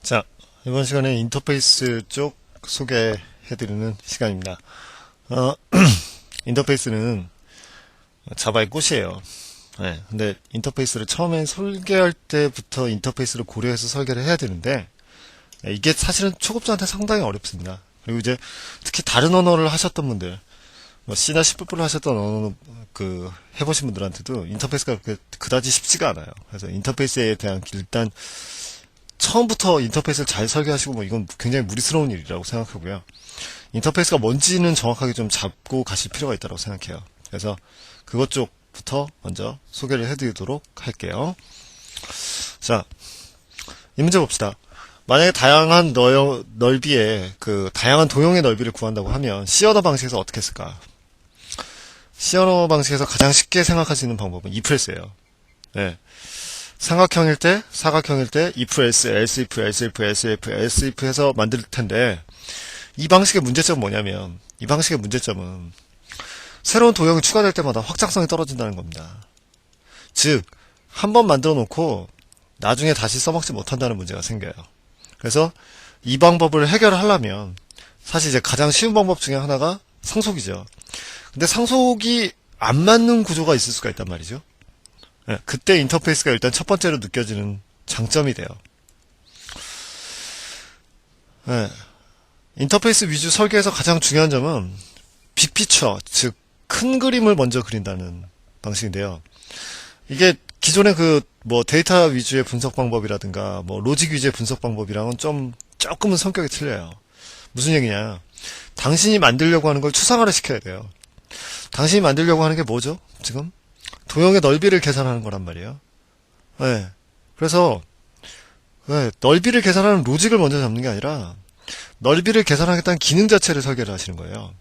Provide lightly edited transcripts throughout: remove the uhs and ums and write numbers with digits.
자, 이번 시간에 인터페이스 쪽 소개해드리는 시간입니다. 어, 인터페이스는 자바의 꽃이에요. 네, 근데 인터페이스를 처음에 설계할 때부터 인터페이스를 고려해서 설계를 해야 되는데, 이게 사실은 초급자한테 상당히 어렵습니다. 그리고 이제 특히 다른 언어를 하셨던 분들, 뭐 C나 C++를 하셨던 언어, 해보신 분들한테도 인터페이스가 그다지 쉽지가 않아요. 그래서 인터페이스에 대한 일단 처음부터 인터페이스를 잘 설계하시고 뭐 이건 굉장히 무리스러운 일이라고 생각하고요. 인터페이스가 뭔지는 정확하게 좀 잡고 가실 필요가 있다고 생각해요. 그래서 그것 쪽부터 먼저 소개를 해드리도록 할게요. 자, 이 문제 봅시다. 만약에 다양한 넓이의 다양한 도형의 넓이를 구한다고 하면 C 언어 방식에서 어떻게 했을까? C 언어 방식에서 가장 쉽게 생각할 수 있는 방법은 if else예요. 네. 삼각형일 때, 사각형일 때 if else, else if, else if, else if, else if 해서 만들 텐데 이 방식의 문제점은 뭐냐면 이 방식의 문제점은 새로운 도형이 추가될 때마다 확장성이 떨어진다는 겁니다. 즉, 한 번 만들어 놓고 나중에 다시 써먹지 못한다는 문제가 생겨요. 그래서 이 방법을 해결하려면 사실 이제 가장 쉬운 방법 중에 하나가 상속이죠. 근데 상속이 안 맞는 구조가 있을 수가 있단 말이죠. 네, 그때 인터페이스가 일단 첫 번째로 느껴지는 장점이 돼요. 네, 인터페이스 위주 설계에서 가장 중요한 점은 빅피처, 즉 큰 그림을 먼저 그린다는 방식인데요. 이게 기존의 데이터 위주의 분석 방법이라든가 로직 위주의 분석 방법이랑은 조금은 성격이 틀려요. 무슨 얘기냐? 당신이 만들려고 하는 걸 추상화를 시켜야 돼요. 당신이 만들려고 하는 게 뭐죠? 지금 도형의 넓이를 계산하는 거란 말이에요. 네. 그래서 넓이를 계산하는 로직을 먼저 잡는 게 아니라 넓이를 계산하겠다는 기능 자체를 설계를 하시는 거예요.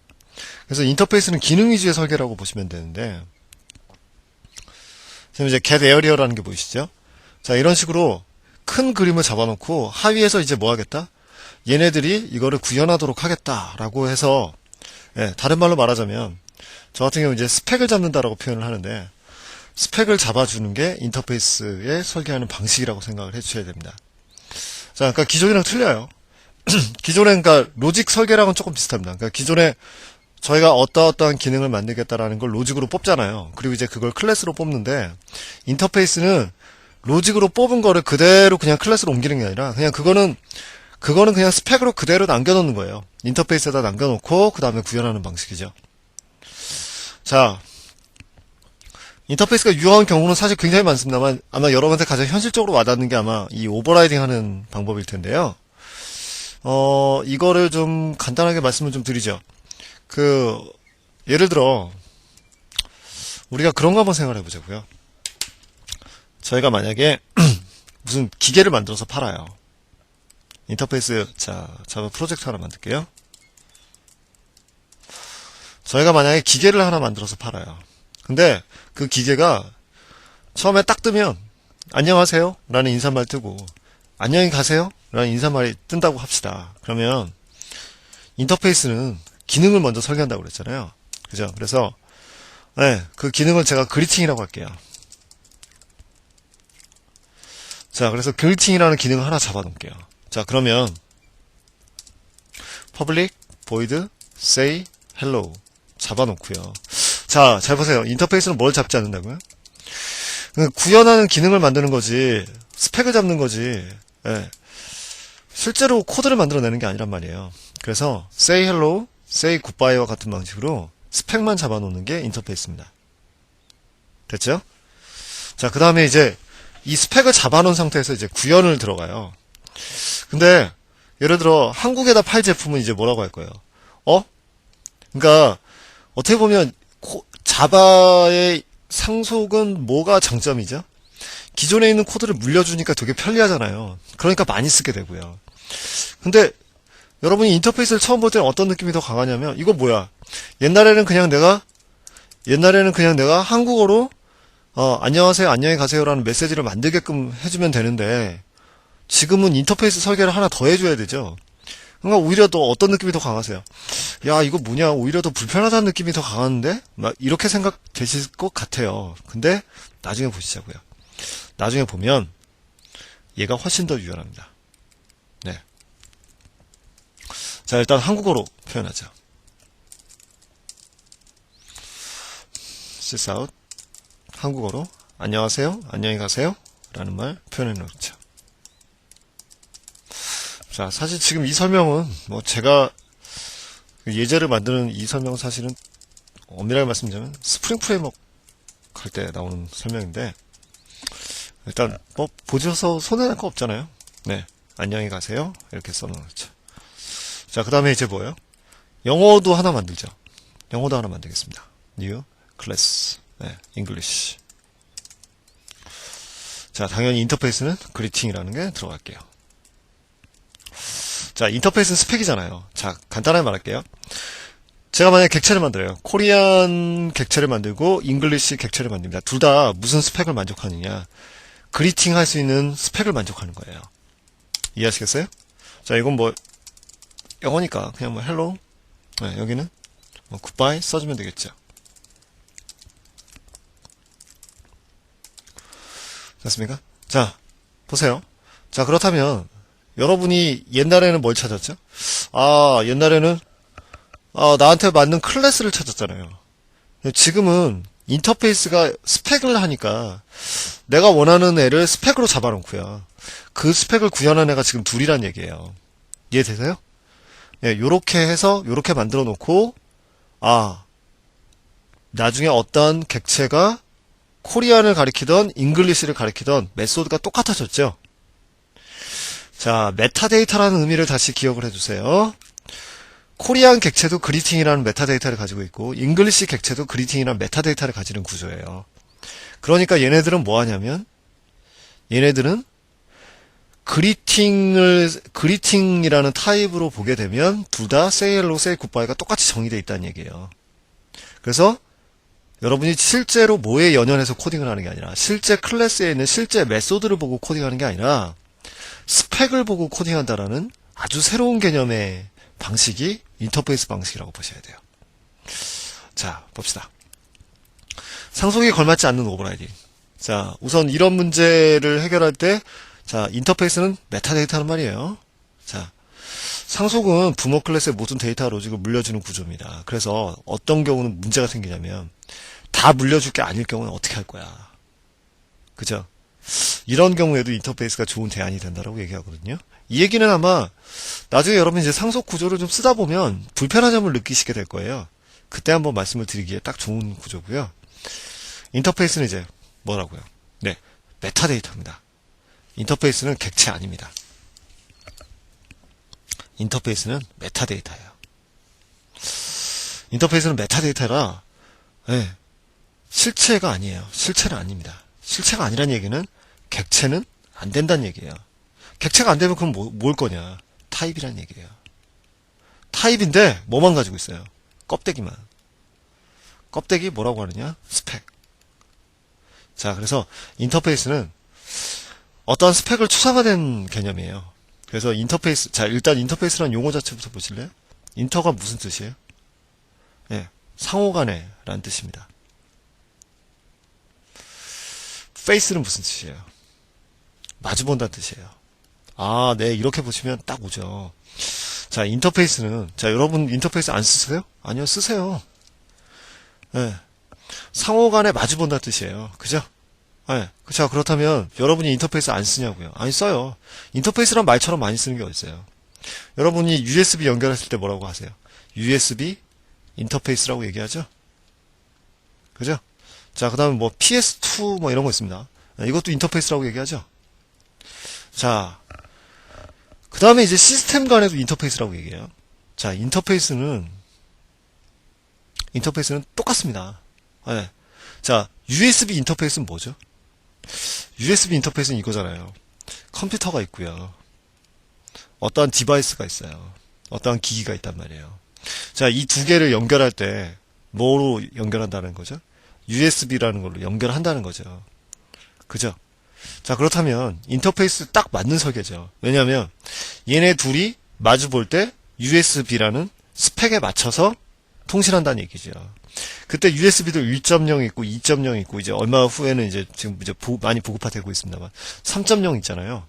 그래서 인터페이스는 기능 위주의 설계라고 보시면 되는데, 지금 이제 get area라는 게 보이시죠? 자, 이런 식으로 큰 그림을 잡아놓고 하위에서 이제 뭐 하겠다? 얘네들이 이거를 구현하도록 하겠다라고 해서, 다른 말로 말하자면 저 같은 경우 이제 스펙을 잡는다라고 표현을 하는데, 스펙을 잡아주는 게 인터페이스의 설계하는 방식이라고 생각을 해주셔야 됩니다. 자, 그러니까 기존이랑 틀려요. 기존에 그러니까 로직 설계랑은 조금 비슷합니다. 그러니까 기존에 저희가 어떠한 기능을 만들겠다라는 걸 로직으로 뽑잖아요. 그리고 이제 그걸 클래스로 뽑는데, 인터페이스는 로직으로 뽑은 거를 그대로 그냥 클래스로 옮기는 게 아니라 그거는 그냥 스펙으로 그대로 남겨놓는 거예요. 인터페이스에다 남겨놓고 그 다음에 구현하는 방식이죠. 자, 인터페이스가 유효한 경우는 사실 굉장히 많습니다만 아마 여러분한테 가장 현실적으로 와닿는 게 아마 이 오버라이딩 하는 방법일 텐데요. 이거를 좀 간단하게 말씀을 좀 드리죠. 예를 들어 우리가 그런 거 한번 생각해 보자고요. 저희가 만약에 무슨 기계를 만들어서 팔아요. 인터페이스, 자바 프로젝트 하나 만들게요. 저희가 만약에 기계를 하나 만들어서 팔아요. 근데 그 기계가 처음에 딱 뜨면 안녕하세요 라는 인사말 뜨고 안녕히 가세요 라는 인사말이 뜬다고 합시다. 그러면 인터페이스는 기능을 먼저 설계한다고 그랬잖아요. 그죠? 그래서 그 기능을 제가 그리팅이라고 할게요. 자, 그래서 그리팅이라는 기능을 하나 잡아놓을게요. 자, 그러면 public void say hello 잡아놓고요. 자, 잘 보세요. 인터페이스는 뭘 잡지 않는다고요? 구현하는 기능을 만드는 거지, 스펙을 잡는 거지, 실제로 코드를 만들어내는 게 아니란 말이에요. 그래서 say hello, say goodbye와 같은 방식으로 스펙만 잡아놓는 게 인터페이스입니다. 됐죠? 자, 그 다음에 이제 이 스펙을 잡아놓은 상태에서 이제 구현을 들어가요. 근데 예를 들어 한국에다 팔 제품은 이제 뭐라고 할 거예요? 그러니까 어떻게 보면 자바의 상속은 뭐가 장점이죠? 기존에 있는 코드를 물려주니까 되게 편리하잖아요. 그러니까 많이 쓰게 되고요. 근데 여러분이 인터페이스를 처음 볼 때는 어떤 느낌이 더 강하냐면 이거 뭐야? 옛날에는 그냥 내가 한국어로 안녕하세요, 안녕히 가세요라는 메시지를 만들게끔 해주면 되는데 지금은 인터페이스 설계를 하나 더 해줘야 되죠. 그러니까 오히려 더 어떤 느낌이 더 강하세요? 야, 이거 뭐냐? 오히려 더 불편하다는 느낌이 더 강한데? 막 이렇게 생각되실 것 같아요. 근데 나중에 보시자고요. 나중에 보면 얘가 훨씬 더 유연합니다. 네. 자, 일단 한국어로 표현하죠. sysout. 한국어로 안녕하세요, 안녕히 가세요 라는 말 표현해 놓죠. 자, 사실 지금 이 설명은 뭐 제가 예제를 만드는 이 설명은 사실은 엄밀하게 말씀드리면 스프링 프레임워크 할 때 나오는 설명인데, 일단 뭐 보셔서 손해날 거 없잖아요. 네, 안녕히 가세요 이렇게 써놓죠. 자, 그 다음에 이제 뭐예요? 영어도 하나 만들죠. 영어도 하나 만들겠습니다. New class. 네, English. 자, 당연히 인터페이스는 그리팅이라는 게 들어갈게요. 자, 인터페이스는 스펙이잖아요. 자, 간단하게 말할게요. 제가 만약에 객체를 만들어요. 코리안 객체를 만들고 잉글리시 객체를 만듭니다. 둘 다 무슨 스펙을 만족하느냐? 그리팅 할 수 있는 스펙을 만족하는 거예요. 이해하시겠어요? 자, 이건 뭐 영어니까 그냥 뭐 헬로, 네, 여기는 뭐 굿바이 써주면 되겠죠. 됐습니까? 자, 보세요. 자, 그렇다면 여러분이 옛날에는 뭘 찾았죠? 아, 옛날에는 나한테 맞는 클래스를 찾았잖아요. 지금은 인터페이스가 스펙을 하니까 내가 원하는 애를 스펙으로 잡아놓고요. 그 스펙을 구현한 애가 지금 둘이란 얘기예요. 이해되세요? 예, 요렇게 해서 요렇게 만들어 놓고, 나중에 어떤 객체가 코리안을 가리키던 잉글리시를 가리키던 메소드가 똑같아졌죠. 자, 메타데이터라는 의미를 다시 기억을 해주세요. 코리안 객체도 그리팅이라는 메타데이터를 가지고 있고 잉글리시 객체도 그리팅이라는 메타데이터를 가지는 구조예요. 그러니까 얘네들은 뭐 하냐면, 얘네들은 그리팅이라는 타입으로 보게 되면 둘 다 say hello, say goodbye가 똑같이 정의되어 있다는 얘기예요. 그래서 여러분이 실제로 뭐에 연연해서 코딩을 하는 게 아니라, 실제 클래스에 있는 실제 메소드를 보고 코딩하는 게 아니라 스펙을 보고 코딩한다라는 아주 새로운 개념의 방식이 인터페이스 방식이라고 보셔야 돼요. 자, 봅시다. 상속이 걸맞지 않는 오버라이딩. 자, 우선 이런 문제를 해결할 때, 자, 인터페이스는 메타데이터란 말이에요. 자, 상속은 부모 클래스의 모든 데이터 로직을 물려주는 구조입니다. 그래서 어떤 경우는 문제가 생기냐면, 다 물려줄 게 아닐 경우는 어떻게 할 거야. 그죠? 이런 경우에도 인터페이스가 좋은 대안이 된다라고 얘기하거든요. 이 얘기는 아마 나중에 여러분 이제 상속 구조를 좀 쓰다 보면 불편한 점을 느끼시게 될 거예요. 그때 한번 말씀을 드리기에 딱 좋은 구조고요. 인터페이스는 이제 뭐라고요? 네, 메타데이터입니다. 인터페이스는 객체 아닙니다. 인터페이스는 메타데이터예요. 인터페이스는 메타데이터라, 네, 실체가 아니에요. 실체는 아닙니다. 실체가 아니란 얘기는 객체는 안 된다는 얘기예요. 객체가 안 되면 그럼 뭘 거냐? 타입이란 얘기예요. 타입인데 뭐만 가지고 있어요? 껍데기만. 껍데기 뭐라고 하느냐? 스펙. 자, 그래서 인터페이스는 어떠한 스펙을 추상화된 개념이에요. 그래서 인터페이스, 자, 일단 인터페이스라는 용어 자체부터 보실래요? 인터가 무슨 뜻이에요? 예, 상호간에 라는 뜻입니다. 페이스는 무슨 뜻이에요? 마주본다는 뜻이에요. 아, 네, 이렇게 보시면 딱 오죠. 자, 인터페이스는, 자, 여러분 인터페이스 안 쓰세요? 아니요, 쓰세요. 네. 상호간에 마주본다는 뜻이에요. 그죠? 네. 자, 그렇다면 여러분이 인터페이스 안 쓰냐고요? 아니, 써요. 인터페이스란 말처럼 많이 쓰는 게 어딨어요? 여러분이 USB 연결했을 때 뭐라고 하세요? USB 인터페이스라고 얘기하죠? 그죠? 자, 그 다음에 뭐 PS2 뭐 이런 거 있습니다. 이것도 인터페이스라고 얘기하죠? 자, 그 다음에 이제 시스템 간에도 인터페이스라고 얘기해요. 자, 인터페이스는 똑같습니다. 네. 자, USB 인터페이스는 뭐죠? USB 인터페이스는 이거잖아요. 컴퓨터가 있고요. 어떠한 디바이스가 있어요. 어떠한 기기가 있단 말이에요. 자, 이 두 개를 연결할 때 뭐로 연결한다는 거죠? USB라는 걸로 연결한다는 거죠. 그죠? 자, 그렇다면 인터페이스 딱 맞는 설계죠. 왜냐하면 얘네 둘이 마주 볼 때 USB라는 스펙에 맞춰서 통신한다는 얘기죠. 그때 USB도 1.0 있고 2.0 있고 이제 얼마 후에는 이제 지금 이제 많이 보급화되고 있습니다만 3.0 있잖아요.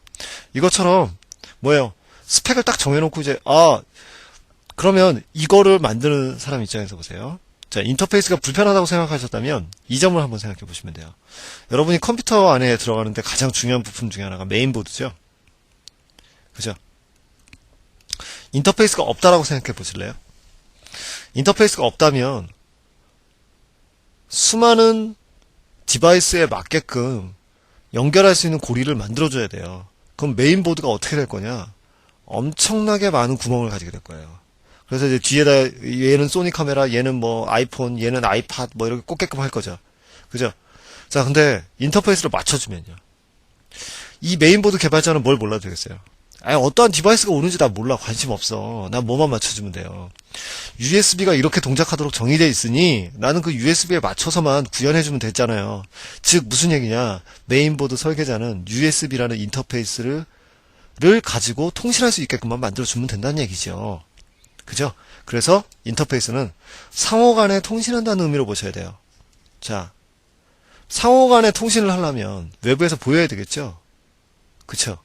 이것처럼 뭐예요? 스펙을 딱 정해놓고 이제, 그러면 이거를 만드는 사람 입장에서 보세요. 자, 인터페이스가 불편하다고 생각하셨다면 이 점을 한번 생각해 보시면 돼요. 여러분이 컴퓨터 안에 들어가는데 가장 중요한 부품 중에 하나가 메인보드죠. 그죠? 인터페이스가 없다라고 생각해 보실래요? 인터페이스가 없다면 수많은 디바이스에 맞게끔 연결할 수 있는 고리를 만들어줘야 돼요. 그럼 메인보드가 어떻게 될 거냐? 엄청나게 많은 구멍을 가지게 될 거예요. 그래서 이제 뒤에다 얘는 소니 카메라, 얘는 뭐 아이폰, 얘는 아이팟 뭐 이렇게 꽂게끔 할 거죠. 그죠? 자, 근데 인터페이스를 맞춰주면요. 이 메인보드 개발자는 뭘 몰라도 되겠어요? 아니, 어떠한 디바이스가 오는지 나 몰라. 관심 없어. 난 뭐만 맞춰주면 돼요. USB가 이렇게 동작하도록 정의되어 있으니 나는 그 USB에 맞춰서만 구현해주면 됐잖아요. 즉 무슨 얘기냐? 메인보드 설계자는 USB라는 인터페이스를 가지고 통신할 수 있게끔만 만들어주면 된다는 얘기죠. 그죠? 그래서 인터페이스는 상호간에 통신한다는 의미로 보셔야 돼요. 자, 상호간에 통신을 하려면 외부에서 보여야 되겠죠? 그쵸?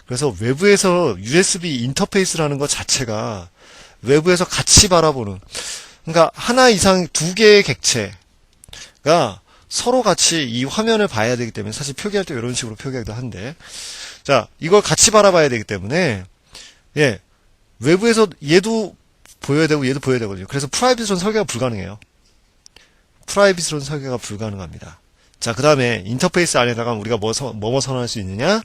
그래서 외부에서 USB 인터페이스라는 것 자체가 외부에서 같이 바라보는, 그러니까 하나 이상 두 개의 객체가 서로 같이 이 화면을 봐야 되기 때문에, 사실 표기할 때 이런 식으로 표기하기도 한데, 자, 이걸 같이 바라봐야 되기 때문에, 예, 외부에서 얘도 보여야 되고 얘도 보여야 되거든요. 그래서 프라이빗으로는 설계가 불가능해요. 프라이빗으로는 설계가 불가능합니다. 자, 그 다음에 인터페이스 안에다가 우리가 뭐 선언할 수 있느냐?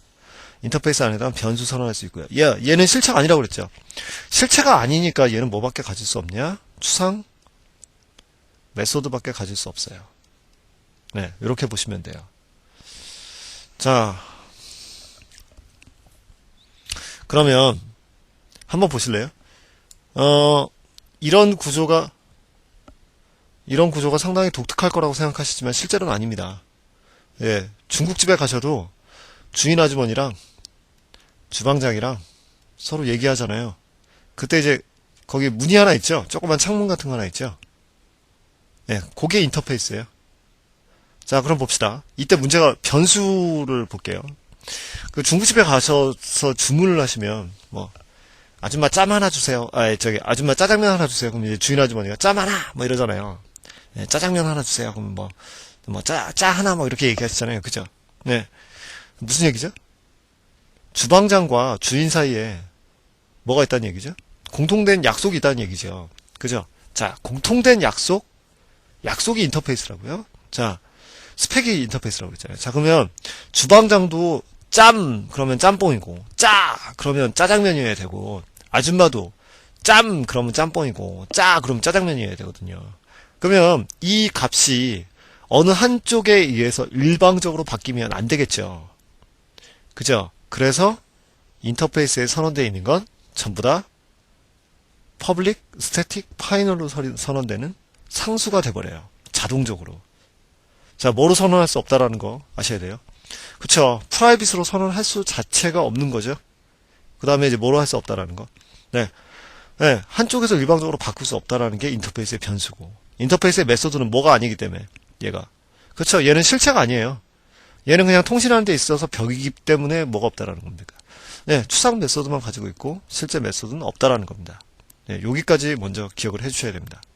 인터페이스 안에다가 변수 선언할 수 있고요. 얘는 실체가 아니라고 그랬죠. 실체가 아니니까 얘는 뭐밖에 가질 수 없냐? 추상, 메소드밖에 가질 수 없어요. 네, 이렇게 보시면 돼요. 자, 그러면 한번 보실래요? 이런 구조가 상당히 독특할 거라고 생각하시지만 실제로는 아닙니다. 예, 중국집에 가셔도 주인 아주머니랑 주방장이랑 서로 얘기하잖아요. 그때 이제 거기 문이 하나 있죠? 조그만 창문 같은 거 하나 있죠? 예, 그게 인터페이스예요. 자, 그럼 봅시다. 이때 문제가 변수를 볼게요. 그 중국집에 가셔서 주문을 하시면 뭐 아줌마 짬 하나 주세요. 아줌마 짜장면 하나 주세요. 그럼 이제 주인 아주머니가 짬 하나 뭐 이러잖아요. 네, 짜장면 하나 주세요. 그럼 짜 하나 뭐 이렇게 얘기하시잖아요. 그죠? 네. 무슨 얘기죠? 주방장과 주인 사이에 뭐가 있다는 얘기죠? 공통된 약속이 있다는 얘기죠. 그죠? 자, 공통된 약속이 인터페이스라고요. 자, 스펙이 인터페이스라고 그랬잖아요. 자, 그러면 주방장도 그러면 짬뽕이고, 그러면 짜장면이어야 되고, 아줌마도 그러면 짬뽕이고, 그러면 짜장면이어야 되거든요. 그러면 이 값이 어느 한쪽에 의해서 일방적으로 바뀌면 안 되겠죠. 그죠? 그래서 인터페이스에 선언되어 있는 건 전부 다 퍼블릭, 스태틱, 파이널로 선언되는 상수가 돼버려요. 자동적으로. 자, 뭐로 선언할 수 없다라는 거 아셔야 돼요. 그쵸? 프라이빗으로 선언할 수 자체가 없는 거죠. 그 다음에 이제 뭐로 할 수 없다라는 거. 네. 네. 한쪽에서 일방적으로 바꿀 수 없다라는 게 인터페이스의 변수고. 인터페이스의 메소드는 뭐가 아니기 때문에, 얘가. 그쵸? 얘는 실체가 아니에요. 얘는 그냥 통신하는 데 있어서 벽이기 때문에 뭐가 없다라는 겁니다. 네. 추상 메소드만 가지고 있고, 실제 메소드는 없다라는 겁니다. 네. 여기까지 먼저 기억을 해주셔야 됩니다.